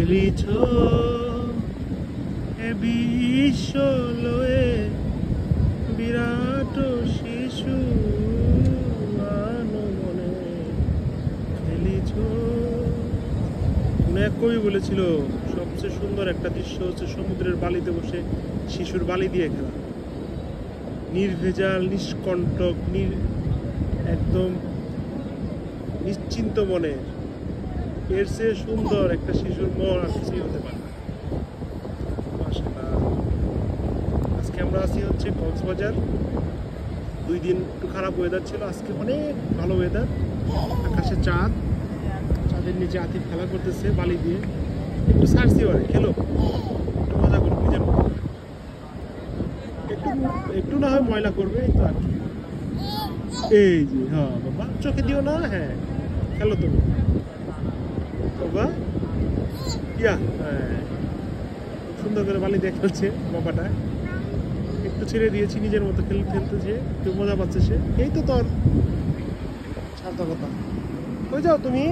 খেলিছ এ বিশ্বলয়ে বিরাট শিশু মনে খেলিছ। এক কবি বলেছিল সবচেয়ে সুন্দর একটা দৃশ্য হচ্ছে সমুদ্রের বালিতে বসে শিশুর বালি দিয়ে খেলা, নির্ভেজাল, নিষ্কণ্টক, একদম নিশ্চিন্ত মনে। এর চেয়ে সুন্দর একটা শিশুর মন আর কিছুই হতে পারে না। মাশাআল্লাহ। আজকে আমরা আছি হচ্ছে কক্সবাজার। 2 দিন একটু খারাপ ওয়েদার ছিল, আজকে অনেক ভালো ওয়েদার। আকাশে চাঁদ, চাঁদের নিচে আতিফ খেলা করতেছে বালি দিয়ে। একটু সার্সি ওরে খেলো, একটু মজা করো নিজের মতো। একটু একটু না হয় ময়লা করবে, এই তো আর কি। এই যে হ্যাঁ বাবা, চোখে দিও না। হ্যাঁ খেলো তুমি বাবা। ইয়া হ্যাঁ, সুন্দর করে বালি দিয়ে খেলছে বাবাটা। একটু ছেড়ে দিয়েছি, নিজের মতো খেলতেছে, একটু মজা পাচ্ছে সে। এই তো তোর সার্থকতা। কই যাও তুমি?